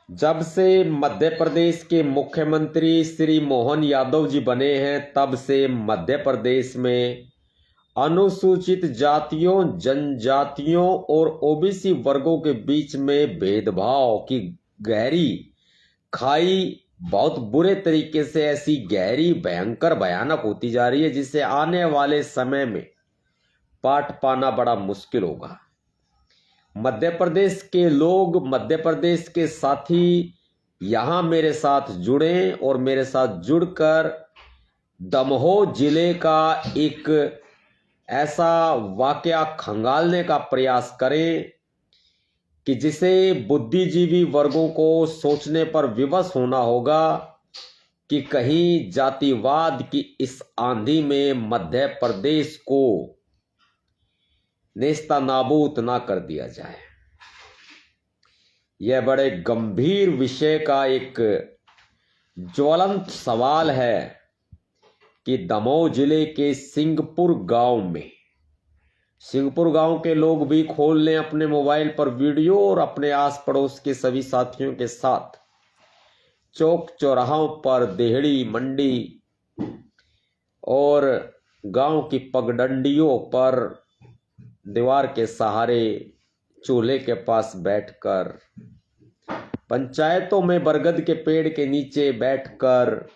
जब से मध्य प्रदेश के मुख्यमंत्री श्री मोहन यादव जी बने हैं तब से मध्य प्रदेश में अनुसूचित जातियों, जनजातियों और ओबीसी वर्गों के बीच में भेदभाव की गहरी खाई बहुत बुरे तरीके से ऐसी गहरी, भयंकर, भयानक होती जा रही है जिसे आने वाले समय में पाट पाना बड़ा मुश्किल होगा। मध्य प्रदेश के लोग, मध्य प्रदेश के साथी यहाँ मेरे साथ जुड़े और मेरे साथ जुड़कर दमोह जिले का एक ऐसा वाकया खंगालने का प्रयास करें कि जिसे बुद्धिजीवी वर्गों को सोचने पर विवश होना होगा कि कहीं जातिवाद की इस आंधी में मध्य प्रदेश को नेस्ता नाबूद ना कर दिया जाए। यह बड़े गंभीर विषय का एक ज्वलंत सवाल है कि दमोह जिले के सिंहपुर गांव के लोग भी खोल लें अपने मोबाइल पर वीडियो और अपने आस पड़ोस के सभी साथियों के साथ चौक चौराहों पर, देहड़ी मंडी और गांव की पगडंडियों पर दीवार के सहारे चूल्हे के पास बैठकर, पंचायतों में बरगद के पेड़ के नीचे बैठकर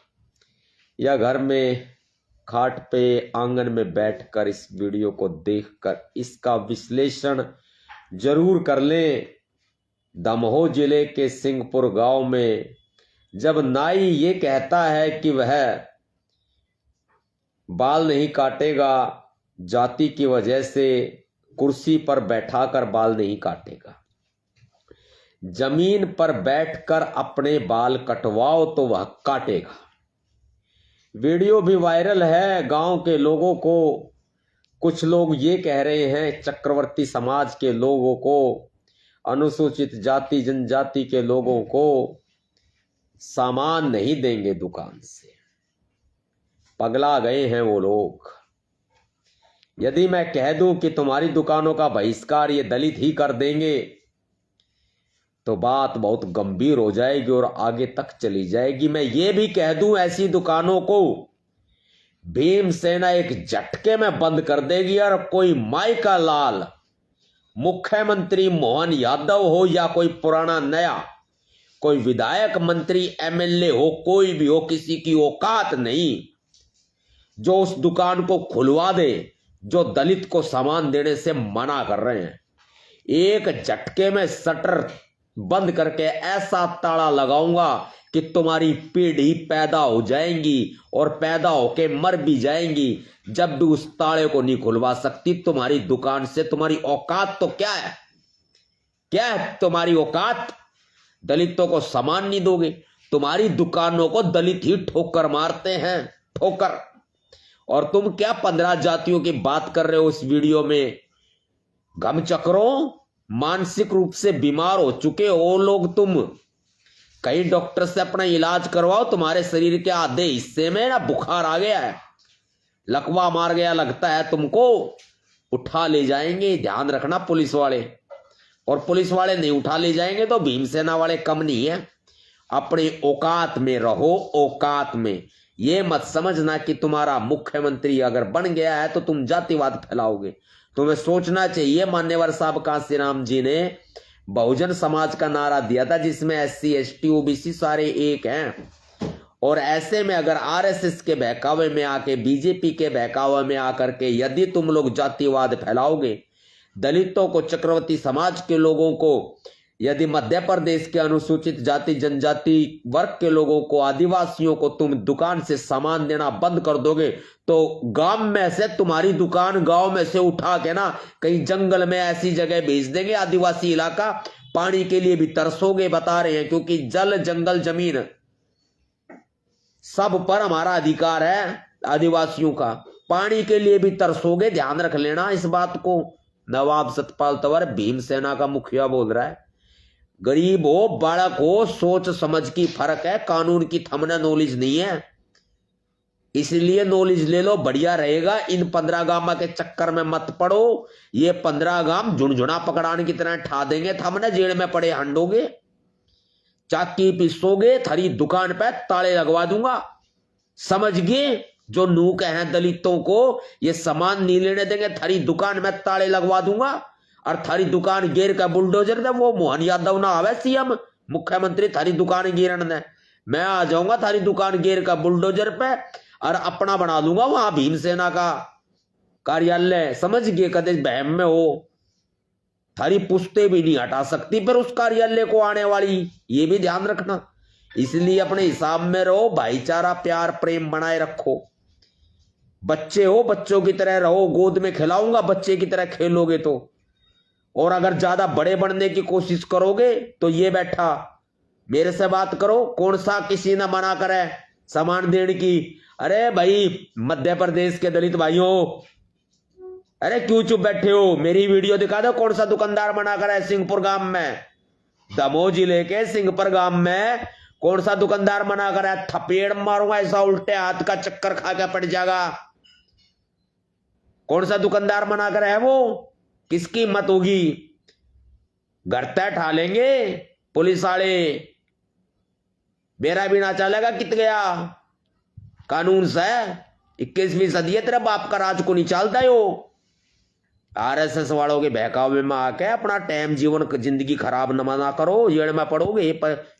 या घर में खाट पे, आंगन में बैठकर इस वीडियो को देखकर इसका विश्लेषण जरूर कर लें। दमोह जिले के सिंहपुर गांव में जब नाई ये कहता है कि वह बाल नहीं काटेगा, जाति की वजह से कुर्सी पर बैठाकर बाल नहीं काटेगा, जमीन पर बैठकर अपने बाल कटवाओ तो वह काटेगा। वीडियो भी वायरल है। गांव के लोगों को, कुछ लोग ये कह रहे हैं, चक्रवर्ती समाज के लोगों को, अनुसूचित जाति जनजाति के लोगों को सामान नहीं देंगे दुकान से। पगला गए हैं वो लोग। यदि मैं कह दूं कि तुम्हारी दुकानों का बहिष्कार ये दलित ही कर देंगे तो बात बहुत गंभीर हो जाएगी और आगे तक चली जाएगी। मैं ये भी कह दूं ऐसी दुकानों को भीमसेना एक झटके में बंद कर देगी। और कोई माई का लाल मुख्यमंत्री मोहन यादव हो या कोई पुराना नया कोई विधायक, मंत्री, एमएलए हो, कोई भी हो, किसी की औकात नहीं जो उस दुकान को खुलवा दे जो दलित को सामान देने से मना कर रहे हैं। एक झटके में शटर बंद करके ऐसा ताला लगाऊंगा कि तुम्हारी पीढ़ी पैदा हो जाएंगी और पैदा होके मर भी जाएंगी जब भी उस ताले को नहीं खुलवा सकती तुम्हारी दुकान से। तुम्हारी औकात तो क्या है? क्या है तुम्हारी औकात? दलितों को सामान नहीं दोगे? तुम्हारी दुकानों को दलित ही ठोकर मारते हैं, ठोकर। और तुम क्या 15 जातियों की बात कर रहे हो इस वीडियो में? गम चक्रों, मानसिक रूप से बीमार हो चुके हो लोग तुम। कहीं डॉक्टर से अपना इलाज करवाओ। तुम्हारे शरीर के आधे हिस्से में ना बुखार आ गया है, लकवा मार गया लगता है तुमको। उठा ले जाएंगे, ध्यान रखना पुलिस वाले। और पुलिस वाले नहीं उठा ले जाएंगे तो भीमसेना वाले कम नहीं है। अपने औकात में रहो, औकात में। ये मत समझना कि तुम्हारा मुख्यमंत्री अगर बन गया है तो तुम जातिवाद फैलाओगे। तुम्हें सोचना चाहिए। मान्यवर साहब कांसीराम जी ने बहुजन समाज का नारा दिया था जिसमें SC ST OBC सारे एक हैं। और ऐसे में अगर RSS के बहकावे में आके, बीजेपी के बहकावे में आकर के यदि तुम लोग जातिवाद फैलाओगे, दलितों को, चक्रवर्ती समाज के लोगों को, यदि मध्य प्रदेश के अनुसूचित जाति जनजाति वर्ग के लोगों को, आदिवासियों को तुम दुकान से सामान देना बंद कर दोगे तो गांव में से, तुम्हारी दुकान गांव में से उठा के ना कहीं जंगल में ऐसी जगह भेज देंगे, आदिवासी इलाका। पानी के लिए भी तरसोगे, बता रहे हैं, क्योंकि जल, जंगल, जमीन सब पर हमारा अधिकार है आदिवासियों का। पानी के लिए भी तरसोगे, ध्यान रख लेना इस बात को। नवाब सतपाल तंवर भीमसेना का मुखिया बोल रहा है। गरीब हो, बालक हो, सोच समझ की फर्क है, कानून की थमना नॉलेज नहीं है। इसलिए नॉलेज ले लो, बढ़िया रहेगा। इन 15 गामा के चक्कर में मत पड़ो। ये 15 गाम झुनझुना पकड़ाने की तरह ठा देंगे, थमने जेल में पड़े हंडोगे। चाकी पीसोगे थारी दुकान पे ताले लगवा दूंगा। समझ गए? जो नूक हैं दलितों को ये सामान नहीं लेने देंगे, थारी दुकान में ताले लगवा दूंगा और थारी दुकान गिर का बुलडोजर दे। वो मोहन यादव ना आवे सीएम मुख्यमंत्री थारी दुकान गिरन दे, मैं आ जाऊंगा थारी दुकान गिर का बुलडोजर पे और अपना बना दूंगा वहां भीमसेना का कार्यालय। समझ गए? कदे बहम में हो, थारी पुश्ते भी नहीं हटा सकती फिर उस कार्यालय को आने वाली, ये भी ध्यान रखना। इसलिए अपने हिसाब में रहो, भाईचारा प्यार प्रेम बनाए रखो। बच्चे हो, बच्चों की तरह रहो, गोद में खिलाऊंगा, बच्चे की तरह खेलोगे तो। और अगर ज्यादा बड़े बनने की कोशिश करोगे तो ये बैठा मेरे से बात करो, कौन सा किसी ने मना करे सामान देने की। अरे भाई मध्य प्रदेश के दलित भाइयों, अरे क्यों चुप बैठे हो? मेरी वीडियो दिखा दो, कौन सा दुकानदार मना करा है सिंहपुर गांव में, दमोह जिले के सिंहपुर गांव में कौन सा दुकानदार मना करा है? थपेड़ मारूंगा ऐसा, उल्टे हाथ का चक्कर खा के पड़ जाएगा। कौन सा दुकानदार मना करा है? वो किसकी हिम्मत होगी? घर तक ठा लेंगे पुलिस वाले, मेरा भी ना चलेगा। कित गया कानून से? 21वीं सदी है, तेरा बाप का राज को नहीं चलता हो। आरएसएस वालों के बहकावे में आके अपना टाइम जीवन जिंदगी खराब ना करो, जेड़ में पड़ोगे,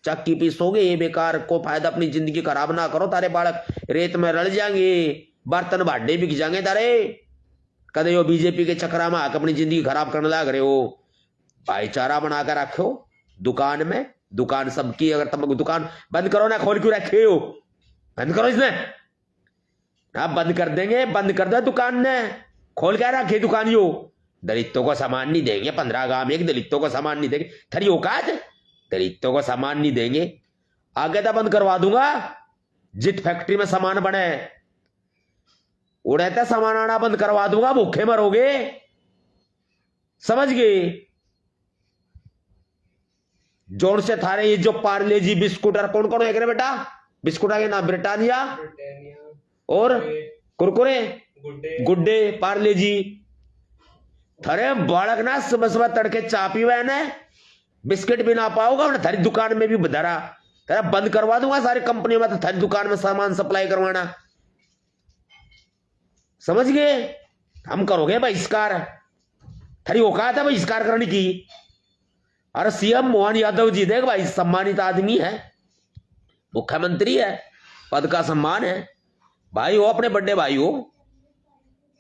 चक्की पीसोगे, ये बेकार को फायदा, अपनी जिंदगी खराब ना करो। तारे बालक रेत में रल जाएंगे, बर्तन भाडे बिक जाएंगे तारे। कदे यो बीजेपी के चक्रा में आकर अपनी जिंदगी खराब करने लग रहे हो। भाईचारा बनाकर रखो दुकान में, दुकान सबकी। अगर तुम दुकान बंद करो ना, खोल क्यों रखे हो? बंद करो इसने, आप बंद कर देंगे, बंद कर दो दुकान ने, खोल क्या रखे दुकान? यो दलितों को सामान नहीं देंगे, 15 गांव एक दलितों को सामान नहीं देंगे, थरी औकात दलितों को सामान नहीं देंगे। आगे तो बंद करवा दूंगा। जित फैक्ट्री में सामान बने उड़े सामान आना बंद करवा दूंगा, भूखे मरोगे। समझ गए? जोर से थारे ये जो पार्ले जी बिस्कुट और कौन कौन है बेटा? बिस्कुट के नाम ब्रिटानिया और कुरकुरे, गुड्डे, पार्ले जी। थारे बालक ना सुबह सुबह तड़के चा पीवे ने, बिस्किट भी ना पाओगा, थारी दुकान में भी धरा। तेरा बंद करवा दूंगा सारी कंपनियों में, तो थारी दुकान में सामान सप्लाई करवाना। समझ गए? हम करोगे बहिष्कार, थारी औकात है बहिष्कार करने की। अरे सीएम मोहन यादव जी देख भाई, सम्मानित आदमी है, मुख्यमंत्री है, पद का सम्मान है। भाई हो, अपने बड़े भाई हो,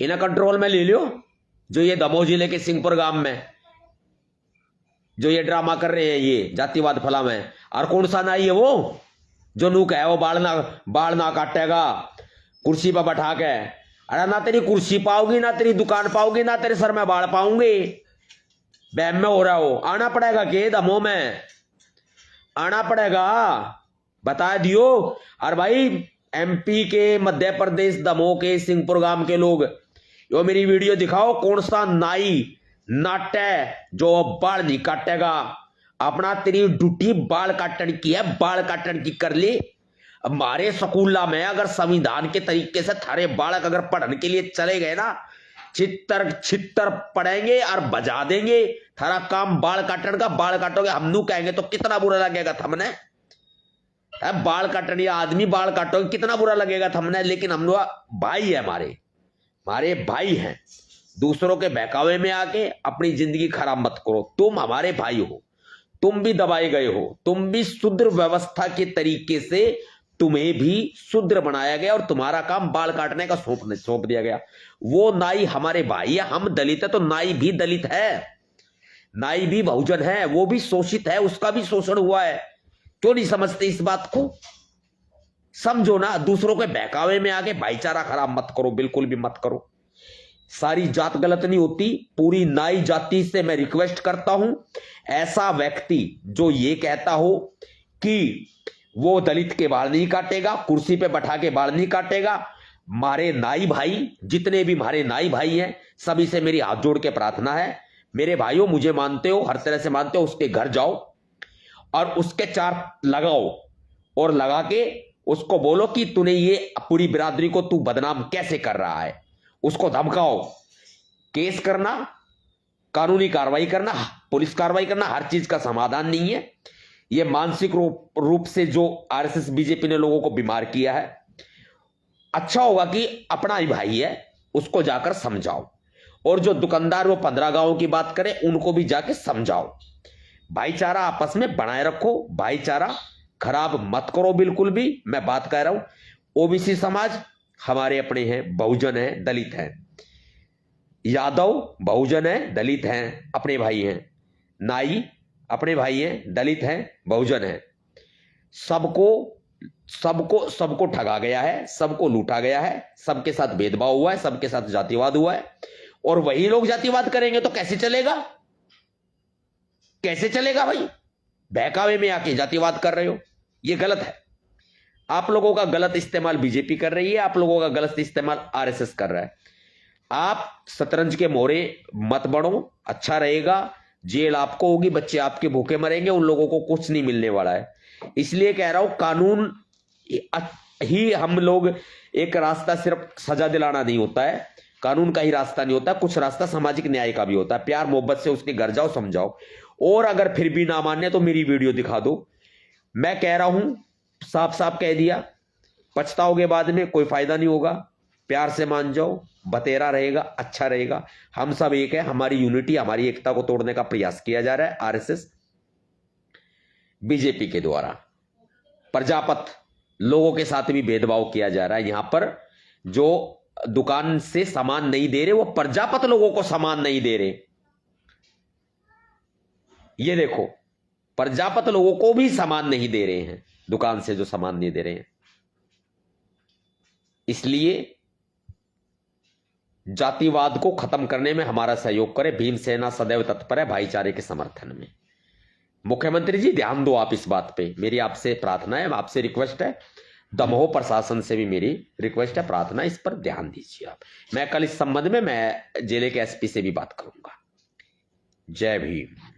इन्हें कंट्रोल में ले लो। जो ये दमोह जिले के सिंहपुर गांव में जो ये ड्रामा कर रहे हैं, ये जातिवाद फैला में। और कौन सा नाई है वो जो नूक है, वो बाल ना काटेगा कुर्सी पर बैठा के। अरे ना तेरी कुर्सी पाओगी, ना तेरी दुकान पाओगी, ना तेरे सर में बाल पाऊंगे। बैम में हो रहा हो, आना पड़ेगा के दमोह में, आना पड़ेगा, बता दियो। और भाई एमपी के, मध्य प्रदेश दमोह के सिंहपुर गांव के लोग, यो मेरी वीडियो दिखाओ, कौन सा नाई नाटे जो बाल नहीं काटेगा। अपना तेरी ड्यूटी बाल काटने की है, बाल काटने की कर ली। हमारे स्कूल में अगर संविधान के तरीके से थारे बालक अगर पढ़ने के लिए चले गए ना, छितर छितर पढ़ेंगे और बजा देंगे। थारा काम बाल काटने का, बाल काटोगे हम नू कहेंगे तो कितना बुरा लगेगा थमने। बाल काटने आदमी बाल काटोगे कितना बुरा लगेगा थमने। लेकिन हम लोग भाई है, हमारे भाई हैं। दूसरों के बहकावे में आके अपनी जिंदगी खराब मत करो। तुम हमारे भाई हो, तुम भी दबाए गए हो, तुम भी शूद्र व्यवस्था के तरीके से तुम्हें भी शूद्र बनाया गया और तुम्हारा काम बाल काटने का सौंप दिया गया। वो नाई हमारे भाई है, हम दलित है तो नाई भी दलित है, नाई भी बहुजन है, वो भी शोषित है, उसका भी शोषण हुआ है। क्यों नहीं समझते इस बात को? समझो ना। दूसरों के बहकावे में आके भाईचारा खराब मत करो, बिल्कुल भी मत करो। सारी जात गलत नहीं होती, पूरी नाई जाति से मैं रिक्वेस्ट करता हूं, ऐसा व्यक्ति जो ये कहता हो कि वो दलित के बाल नहीं काटेगा, कुर्सी पे बैठा के बाल नहीं काटेगा, मारे नाई भाई, जितने भी हमारे नाई भाई हैं, सभी से मेरी हाथ जोड़ के प्रार्थना है, मेरे भाइयों मुझे मानते हो, हर तरह से मानते हो, उसके घर जाओ और उसके चार लगाओ और लगा के उसको बोलो कि तूने ये पूरी बिरादरी को तू बदनाम कैसे कर रहा है। उसको धमकाओ, केस करना, कानूनी कार्रवाई करना, पुलिस कार्रवाई करना, हर चीज का समाधान नहीं है। ये मानसिक रूप से जो आरएसएस बीजेपी ने लोगों को बीमार किया है, अच्छा होगा कि अपना ही भाई है उसको जाकर समझाओ, और जो दुकानदार वो 15 गांवों की बात करे उनको भी जाके समझाओ। भाईचारा आपस में बनाए रखो, भाईचारा खराब मत करो बिल्कुल भी। मैं बात कह रहा हूं ओबीसी समाज हमारे अपने हैं, बहुजन हैं, दलित हैं, यादव बहुजन हैं, दलित हैं, अपने भाई हैं, नाई अपने भाई हैं, दलित हैं, बहुजन हैं। सबको सबको सबको ठगा गया है, सबको लूटा गया है, सबके साथ भेदभाव हुआ है, सबके साथ जातिवाद हुआ है। और वही लोग जातिवाद करेंगे तो कैसे चलेगा? कैसे चलेगा भाई? बहकावे में आके जातिवाद कर रहे हो, ये गलत है। आप लोगों का गलत इस्तेमाल बीजेपी कर रही है, आप लोगों का गलत इस्तेमाल आरएसएस कर रहा है। आप शतरंज के मोहरे मत बढ़ो, अच्छा रहेगा। जेल आपको होगी, बच्चे आपके भूखे मरेंगे, उन लोगों को कुछ नहीं मिलने वाला है। इसलिए कह रहा हूं कानून ही हम लोग, एक रास्ता सिर्फ सजा दिलाना नहीं होता है, कानून का ही रास्ता नहीं होता, कुछ रास्ता सामाजिक न्याय का भी होता है। प्यार मोहब्बत से उसके घर जाओ, समझाओ, और अगर फिर भी ना माने तो मेरी वीडियो दिखा दो। मैं कह रहा हूं, साफ साफ कह दिया, पछताओगे बाद में, कोई फायदा नहीं होगा। प्यार से मान जाओ, बतेरा रहेगा, अच्छा रहेगा। हम सब एक है, हमारी यूनिटी, हमारी एकता को तोड़ने का प्रयास किया जा रहा है आरएसएस बीजेपी के द्वारा। प्रजापत लोगों के साथ भी भेदभाव किया जा रहा है। यहां पर जो दुकान से सामान नहीं दे रहे, वो प्रजापत लोगों को सामान नहीं दे रहे। ये देखो, प्रजापत लोगों को भी सामान नहीं दे रहे हैं, दुकान से जो सामान नहीं दे रहे हैं। इसलिए जातिवाद को खत्म करने में हमारा सहयोग करें। भीमसेना सदैव तत्पर है भाईचारे के समर्थन में। मुख्यमंत्री जी ध्यान दो आप इस बात पे, मेरी आपसे प्रार्थना है, आपसे रिक्वेस्ट है। दमोह प्रशासन से भी मेरी रिक्वेस्ट है, प्रार्थना, इस पर ध्यान दीजिए आप। मैं कल इस संबंध में मैं जिले के एसपी से भी बात करूंगा। जय भीम।